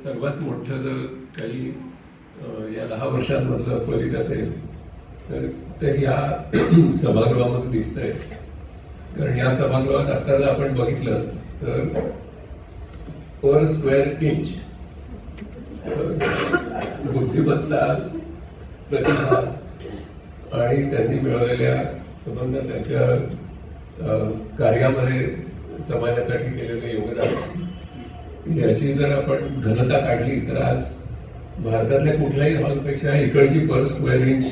सर्वात मोठं जर काही या 10 वर्षांमधलं फलित असेल तर ते या सभागृहामध्ये दिसतंय. कारण या सभागृहात आता जर आपण बघितलं तर पर स्क्वेअर इंच बुद्धिमत्ता, प्रतिभा आणि त्यांनी मिळवलेल्या संबंध त्यांच्या कार्यामध्ये समाजासाठी केलेले योगदान याची जर आपण घनता काढली तर आज भारतातल्या कुठल्याही हॉलपेक्षा इकडची पर स्क्वेअर इंच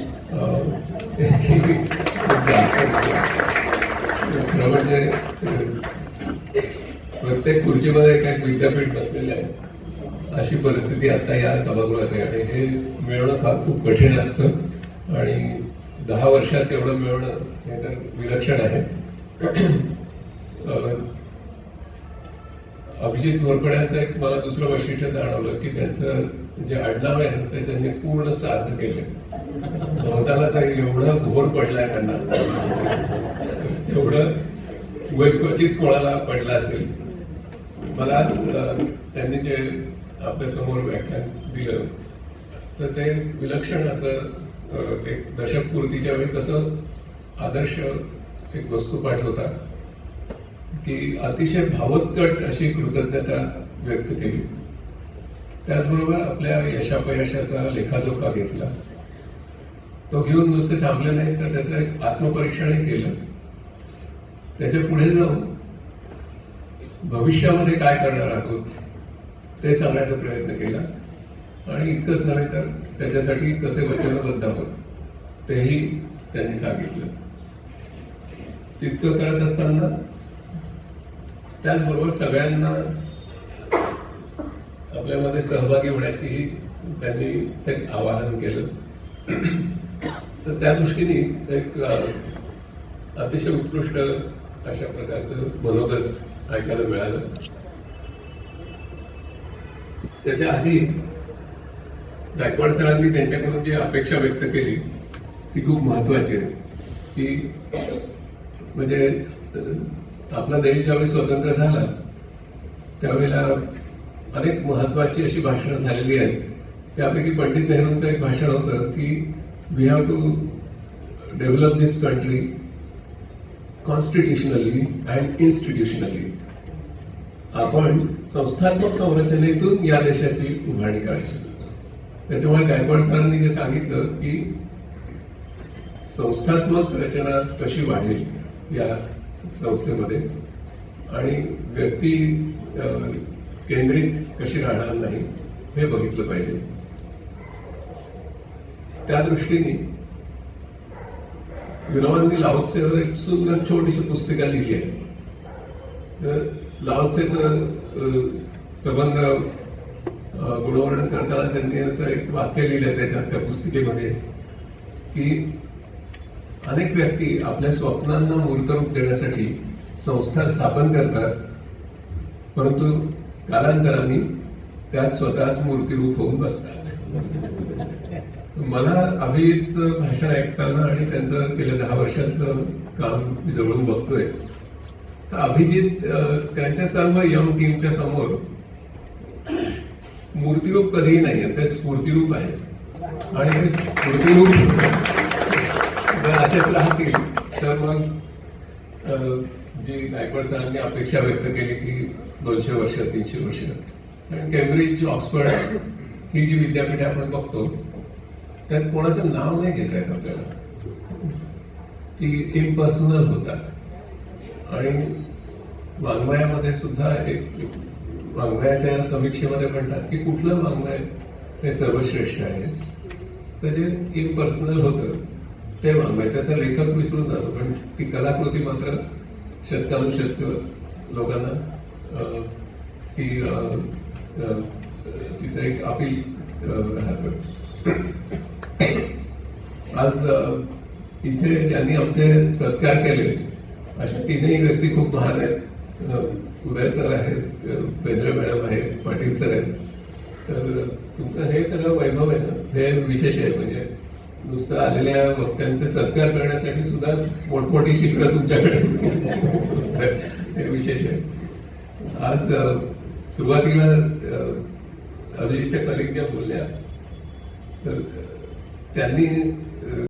खरं म्हणजे प्रत्येक खुर्चीमध्ये एक विद्यापीठ बसलेलं आहे अशी परिस्थिती आता या सभागृहात आहे. आणि हे मिळवणं फार खूप कठीण असतं आणि 10 वर्षात तेवढं मिळवणं हे तर विलक्षण आहे. अभिजित घोरपड्यांचं एक मला दुसरं वैशिष्ट्य जाणवलं की त्यांचं जे आडनाव आहे ते त्यांनी पूर्ण सार्थ केले. बहुतालाच एवढं घोर पडलाय त्यांना, तेवढं क्वचित कोणाला पडलं असेल. मला आज त्यांनी जे आपल्या समोर व्याख्यान दिलं तर ते विलक्षण असं एक दशकपूर्तीच्या वेळी कसं आदर्श एक वस्तुपाठ होता की अतिशय भावोत्कट अशी कृतज्ञता व्यक्त केली. त्याचबरोबर आपल्या यशापयशाचा लेखाजोखा घेतला. तो घेऊन नुसते थांबले नाही तर त्याचं एक आत्मपरीक्षणही केलं. त्याच्या पुढे जाऊन भविष्यामध्ये काय करणार आहोत ते सांगण्याचा प्रयत्न केला. आणि इतकंच नव्हे तर त्याच्यासाठी कसे वचनबद्ध आहोत तेही त्यांनी सांगितलं. तितकं करत असताना त्याचबरोबर सगळ्यांना आपल्यामध्ये सहभागी होण्याचीही त्यांनी एक आवाहन केलं. तर त्या दृष्टीने एक अतिशय उत्कृष्ट अशा प्रकारचं मनोगत ऐकायला मिळालं. त्याच्या आधी गायकवाड सरांनी त्यांच्याकडून जी अपेक्षा व्यक्त केली ती खूप महत्वाची आहे. की म्हणजे आपला देश ज्यावेळी स्वतंत्र झाला त्यावेळेला अनेक महत्वाची अशी भाषणं झालेली आहेत. त्यापैकी पंडित नेहरूंचं एक भाषण होतं की we have to develop this country constitutionally and institutionally. आपण संस्थात्मक संरचनेतून या देशाची उभारणी करायची. त्याच्यामुळे गायकवाड सरांनी जे सांगितलं की संस्थात्मक रचना कशी वाढेल या संस्थेमध्ये आणि व्यक्ती केंद्रित कशी राहणार नाही हे बघितलं पाहिजे. त्या दृष्टीने विनोबांनी लाओत्सेवर एक सुंदर छोटीशी पुस्तिका लिहिली आहे. तर लाओत्सेचं संबंध गुणवर्णन करताना त्यांनी असं एक वाक्य लिहिलं त्याच्यात त्या पुस्तिकेमध्ये की अनेक व्यक्ती आपल्या स्वप्नांना मूर्तरूप देण्यासाठी संस्था स्थापन करतात परंतु कालांतराने त्यात स्वतःच मूर्तिरूप होऊन बसतात. मला अभिजितचं भाषण ऐकताना आणि त्यांचं गेल्या 10 वर्षाचं काम जवळून बघतोय तर अभिजित त्यांच्या सर्व यंग टीमच्या समोर मूर्तिरूप कधीही नाही, ते स्फूर्तिरूप आहे. आणि ते स्फूर्तिरूप जर असेच राहतील तर मग जी गायकवाड सरांनी अपेक्षा व्यक्त केली की 200 वर्ष 300 वर्ष. कारण केम्ब्रिज ऑक्सफर्ड ही जी विद्यापीठे आपण बघतो त्यात कोणाचं नाव नाही घेता येत आपल्याला. ती इम्पर्सनल होतात. आणि वाङ्मयामध्ये सुद्धा एक वाङ्मयाच्या समीक्षेमध्ये म्हणतात की कुठलं वाङ्मय हे सर्वश्रेष्ठ आहे तर जे इम्पर्सनल होतं ते वाङ्मय. त्याचा लेखक विसरून जातो पण ती कलाकृती मात्र शतकानुशतक लोकांना तिचं एक अपील राहतं. आज इथे ज्यांनी आमचे सत्कार केले अशा 3ही व्यक्ती खूप महान आहेत. उदय सर आहेत, बेंद्रे मॅडम आहेत, पाटील सर आहेत. तर तुमचं हे सगळं वैभव आहे ना हे विशेष आहे. म्हणजे नुसतं आलेल्या वक्त्यांचे सत्कार करण्यासाठी सुद्धा मोठमोठी शिखरं तुमच्याकडे हे विशेष आहे. आज सुरुवातीला अभिजितच्या कलिग ज्या बोलल्या तर त्यांनी